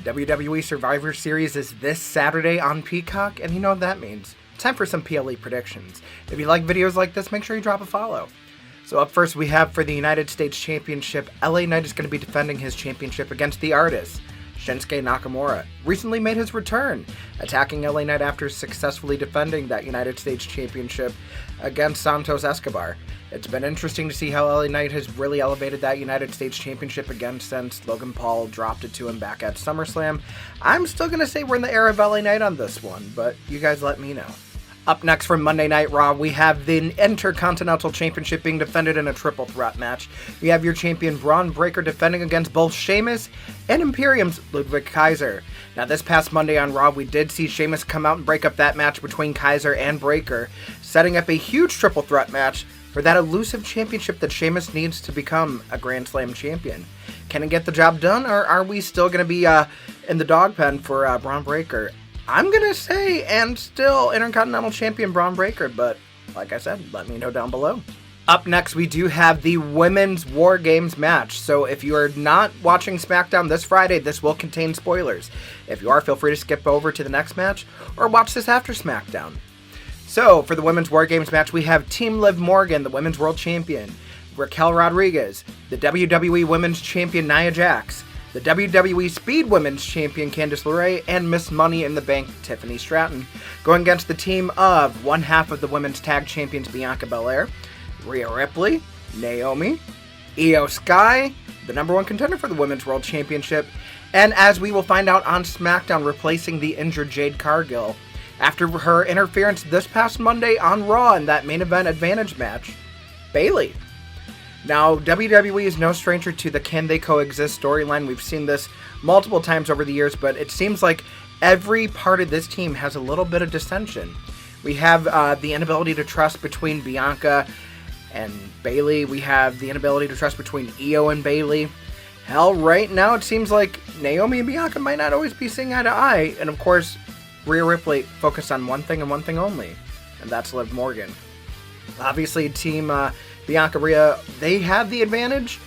WWE Survivor Series is this Saturday on Peacock, and you know what that means. Time for some PLE predictions. If you like videos like this, make sure you drop a follow. So up first we have for the United States Championship, LA Knight is going to be defending his championship against the Artist. Shinsuke Nakamura recently made his return, attacking LA Knight after successfully defending that United States Championship against Santos Escobar. It's been interesting to see how LA Knight has really elevated that United States Championship again since Logan Paul dropped it to him back at SummerSlam. I'm still going to say we're in the era of LA Knight on this one, but you guys let me know. Up next from Monday Night Raw, we have the Intercontinental Championship being defended in a triple threat match. We have your champion Braun Breaker defending against both Sheamus and Imperium's Ludwig Kaiser. Now this past Monday on Raw, we did see Sheamus come out and break up that match between Kaiser and Breaker, setting up a huge triple threat match for that elusive championship that Sheamus needs to become a Grand Slam champion. Can he get the job done, or are we still going to be in the dog pen for Braun Breaker? I'm going to say, and still, Intercontinental Champion Braun Breaker, but like I said, let me know down below. Up next, we do have the Women's War Games match. So if you are not watching SmackDown this Friday, this will contain spoilers. If you are, feel free to skip over to the next match, or watch this after SmackDown. So, for the Women's War Games match, we have Team Liv Morgan, the Women's World Champion, Raquel Rodriguez, the WWE Women's Champion Nia Jax, the WWE Speed Women's Champion Candice LeRae, and Miss Money in the Bank Tiffany Stratton, going against the team of one half of the Women's Tag Champions Bianca Belair, Rhea Ripley, Naomi, Io Sky, the number one contender for the Women's World Championship, and as we will find out on SmackDown, replacing the injured Jade Cargill after her interference this past Monday on Raw in that main event advantage match, Bayley. Now, WWE is no stranger to the Can They Coexist storyline. We've seen this multiple times over the years, but it seems like every part of this team has a little bit of dissension. We have the inability to trust between Bianca and Bayley. We have the inability to trust between Io and Bayley. Hell, right now it seems like Naomi and Bianca might not always be seeing eye to eye. And of course, Rhea Ripley focused on one thing and one thing only, and that's Liv Morgan. Obviously, Team Bianca Rhea, they have the advantage.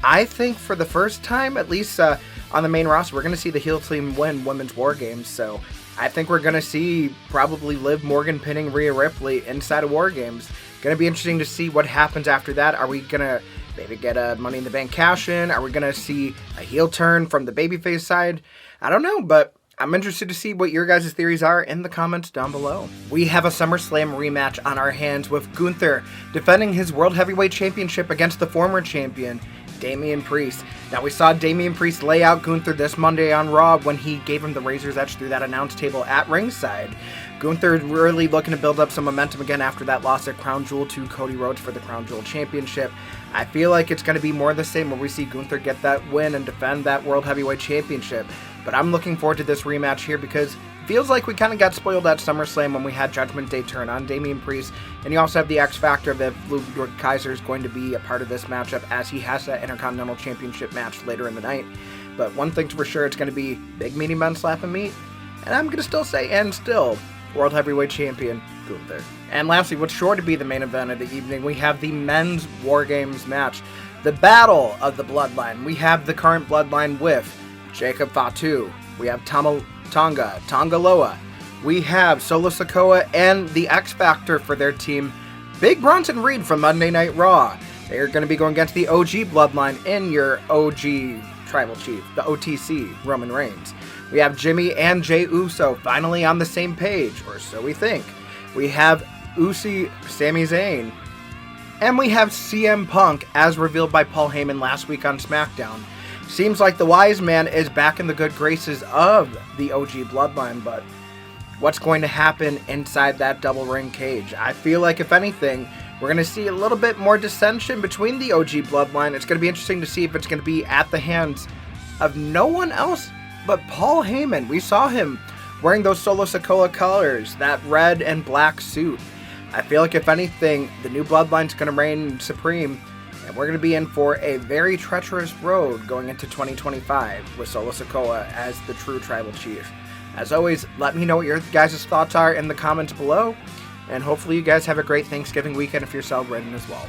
I think for the first time, at least on the main roster, we're going to see the heel team win Women's War Games. So I think we're going to see probably Liv Morgan pinning Rhea Ripley inside of War Games. Going to be interesting to see what happens after that. Are we going to maybe get a Money in the Bank cash in? Are we going to see a heel turn from the babyface side? I don't know, but I'm interested to see what your guys' theories are in the comments down below. We have a SummerSlam rematch on our hands with Gunther defending his World Heavyweight Championship against the former champion, Damian Priest. Now, we saw Damian Priest lay out Gunther this Monday on Raw when he gave him the Razor's Edge through that announce table at ringside. Gunther really looking to build up some momentum again after that loss at Crown Jewel to Cody Rhodes for the Crown Jewel Championship. I feel like it's going to be more of the same where we see Gunther get that win and defend that World Heavyweight Championship. But I'm looking forward to this rematch here because it feels like we kind of got spoiled at SummerSlam when we had Judgment Day turn on Damian Priest. And you also have the X Factor of if Ludwig Kaiser is going to be a part of this matchup as he has that Intercontinental Championship match later in the night. But one thing's for sure, it's going to be big meaty men slapping meat. And I'm going to still say, and still, World Heavyweight Champion Gunther. And lastly, what's sure to be the main event of the evening, we have the Men's War Games match. The Battle of the Bloodline. We have the current Bloodline with Jacob Fatu. We have Tonga Loa. We have Solo Sikoa and the X Factor for their team, Big Bronson Reed from Monday Night Raw. They are going to be going against the OG Bloodline in your OG Tribal Chief, the OTC, Roman Reigns. We have Jimmy and Jey Uso finally on the same page, or so we think. We have Usi, Sami Zayn. And we have CM Punk, as revealed by Paul Heyman last week on SmackDown. Seems like the wise man is back in the good graces of the OG Bloodline, but what's going to happen inside that double ring cage? I feel like, if anything, we're going to see a little bit more dissension between the OG Bloodline. It's going to be interesting to see if it's going to be at the hands of no one else but Paul Heyman. We saw him wearing those Solo Sikoa colors, that red and black suit. I feel like, if anything, the new Bloodline's going to reign supreme, and we're going to be in for a very treacherous road going into 2025 with Solo Sikoa as the true Tribal Chief. As always, let me know what your guys' thoughts are in the comments below, and hopefully you guys have a great Thanksgiving weekend if you're celebrating as well.